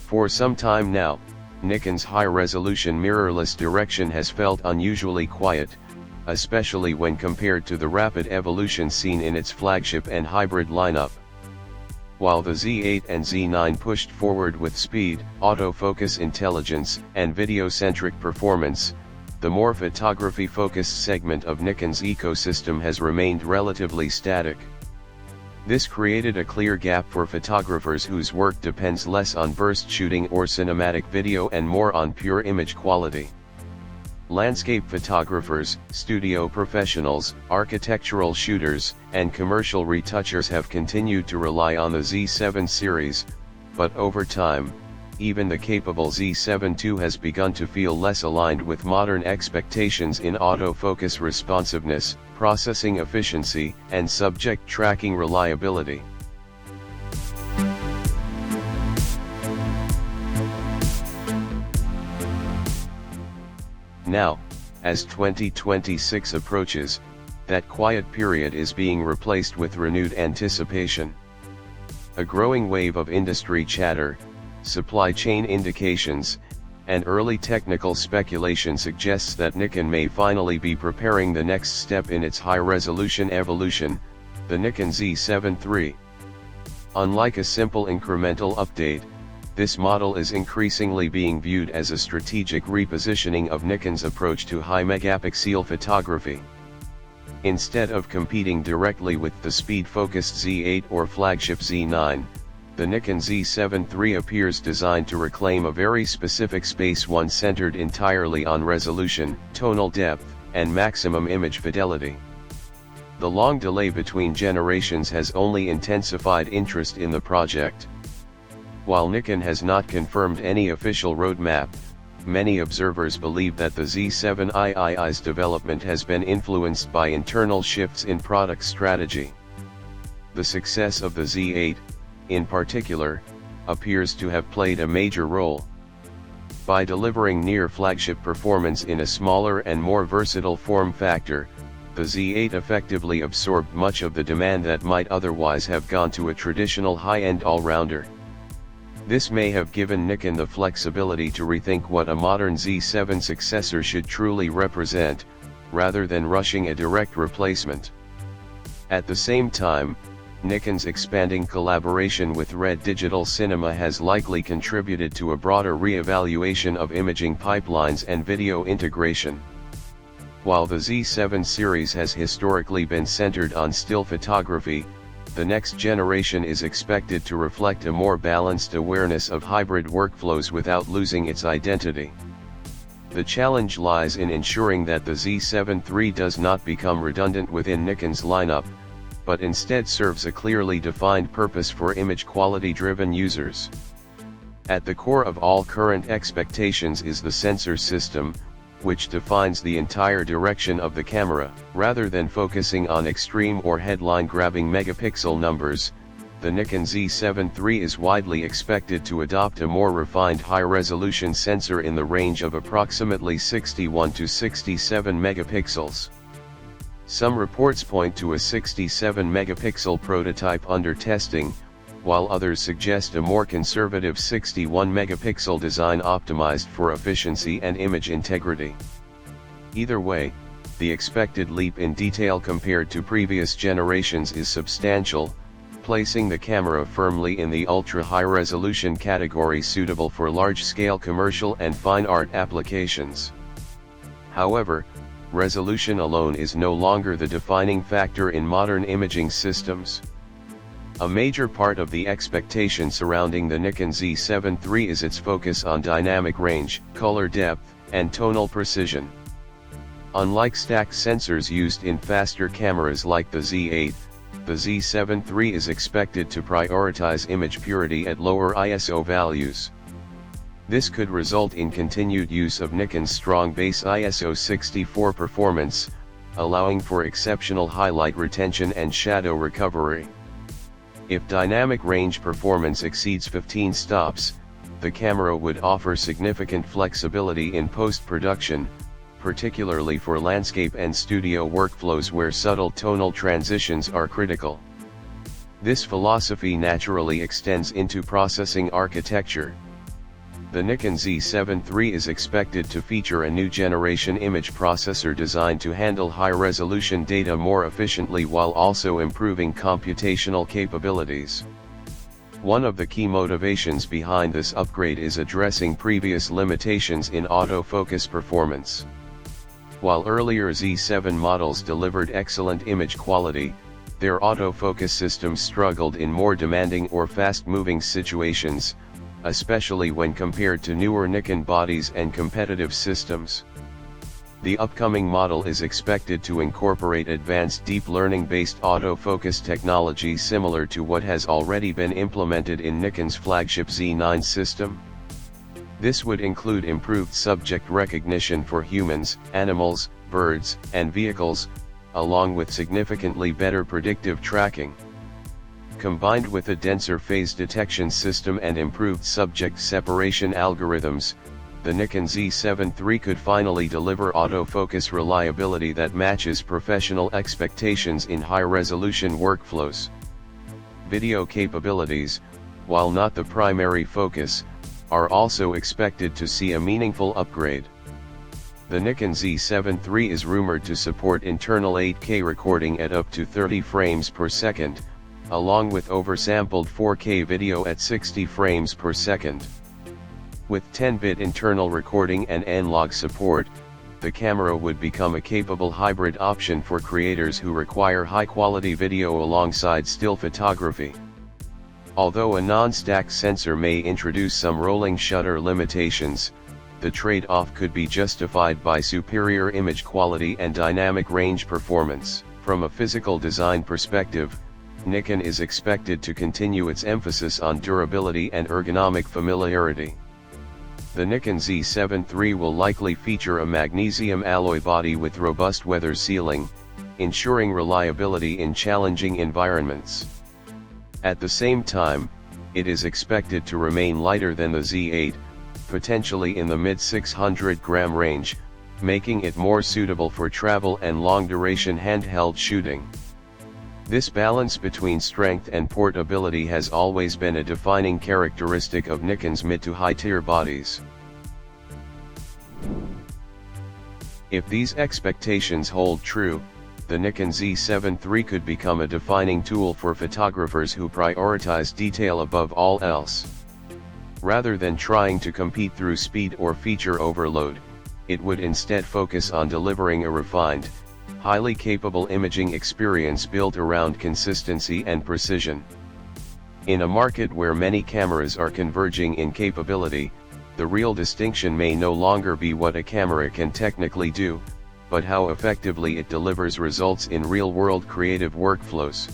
For some time now, Nikon's high-resolution mirrorless direction has felt unusually quiet, especially when compared to the rapid evolution seen in its flagship and hybrid lineup. While the Z8 and Z9 pushed forward with speed, autofocus intelligence, and video-centric performance, the more photography-focused segment of Nikon's ecosystem has remained relatively static. This created a clear gap for photographers whose work depends less on burst shooting or cinematic video and more on pure image quality. Landscape photographers, studio professionals, architectural shooters, and commercial retouchers have continued to rely on the Z7 series, but over time, even the capable Z7 II has begun to feel less aligned with modern expectations in autofocus responsiveness, processing efficiency, and subject tracking reliability. Now, as 2026 approaches, that quiet period is being replaced with renewed anticipation. A growing wave of industry chatter, supply chain indications, and early technical speculation suggests that Nikon may finally be preparing the next step in its high-resolution evolution, the Nikon Z7 III. Unlike a simple incremental update, this model is increasingly being viewed as a strategic repositioning of Nikon's approach to high-megapixel photography. Instead of competing directly with the speed-focused Z8 or flagship Z9, the Nikon Z7 III appears designed to reclaim a very specific space, one centered entirely on resolution, tonal depth, and maximum image fidelity. The long delay between generations has only intensified interest in the project. While Nikon has not confirmed any official roadmap, many observers believe that the Z7 III's development has been influenced by internal shifts in product strategy. The success of the Z8, in particular, appears to have played a major role. By delivering near-flagship performance in a smaller and more versatile form factor, the Z8 effectively absorbed much of the demand that might otherwise have gone to a traditional high-end all-rounder. This may have given Nikon the flexibility to rethink what a modern Z7 successor should truly represent, rather than rushing a direct replacement. At the same time, Nikon's expanding collaboration with Red Digital Cinema has likely contributed to a broader re-evaluation of imaging pipelines and video integration. While the Z7 series has historically been centered on still photography, the next generation is expected to reflect a more balanced awareness of hybrid workflows without losing its identity. The challenge lies in ensuring that the Z7 III does not become redundant within Nikon's lineup, but instead serves a clearly defined purpose for image quality-driven users. At the core of all current expectations is the sensor system, which defines the entire direction of the camera. Rather than focusing on extreme or headline-grabbing megapixel numbers, the Nikon Z7 III is widely expected to adopt a more refined high-resolution sensor in the range of approximately 61 to 67 megapixels. Some reports point to a 67 megapixel prototype under testing, while others suggest a more conservative 61 megapixel design optimized for efficiency and image integrity. Either way, the expected leap in detail compared to previous generations is substantial, placing the camera firmly in the ultra-high resolution category suitable for large-scale commercial and fine art applications. However, resolution alone is no longer the defining factor in modern imaging systems. A major part of the expectation surrounding the Nikon Z7 III is its focus on dynamic range, color depth, and tonal precision. Unlike stacked sensors used in faster cameras like the Z8, the Z7 III is expected to prioritize image purity at lower ISO values. This could result in continued use of Nikon's strong base ISO 64 performance, allowing for exceptional highlight retention and shadow recovery. If dynamic range performance exceeds 15 stops, the camera would offer significant flexibility in post-production, particularly for landscape and studio workflows where subtle tonal transitions are critical. This philosophy naturally extends into processing architecture. The Nikon Z7 III is expected to feature a new generation image processor designed to handle high-resolution data more efficiently while also improving computational capabilities. One of the key motivations behind this upgrade is addressing previous limitations in autofocus performance. While earlier Z7 models delivered excellent image quality, their autofocus systems struggled in more demanding or fast-moving situations, especially when compared to newer Nikon bodies and competitive systems. The upcoming model is expected to incorporate advanced deep learning-based autofocus technology similar to what has already been implemented in Nikon's flagship Z9 system. This would include improved subject recognition for humans, animals, birds, and vehicles, along with significantly better predictive tracking. Combined with a denser phase detection system and improved subject separation algorithms, the Nikon Z7 III could finally deliver autofocus reliability that matches professional expectations in high-resolution workflows. Video capabilities, while not the primary focus, are also expected to see a meaningful upgrade. The Nikon Z7 III is rumored to support internal 8K recording at up to 30 frames per second, along with oversampled 4K video at 60 frames per second. With 10-bit internal recording and N-Log support, the camera would become a capable hybrid option for creators who require high-quality video alongside still photography. Although a non-stack sensor may introduce some rolling shutter limitations, the trade-off could be justified by superior image quality and dynamic range performance. From a physical design perspective, Nikon is expected to continue its emphasis on durability and ergonomic familiarity. The Nikon Z7 III will likely feature a magnesium alloy body with robust weather sealing, ensuring reliability in challenging environments. At the same time, it is expected to remain lighter than the Z8, potentially in the mid-600-gram range, making it more suitable for travel and long-duration handheld shooting. This balance between strength and portability has always been a defining characteristic of Nikon's mid to high-tier bodies. If these expectations hold true, the Nikon Z7 III could become a defining tool for photographers who prioritize detail above all else. Rather than trying to compete through speed or feature overload, it would instead focus on delivering a refined, highly capable imaging experience built around consistency and precision. In a market where many cameras are converging in capability, the real distinction may no longer be what a camera can technically do, but how effectively it delivers results in real-world creative workflows.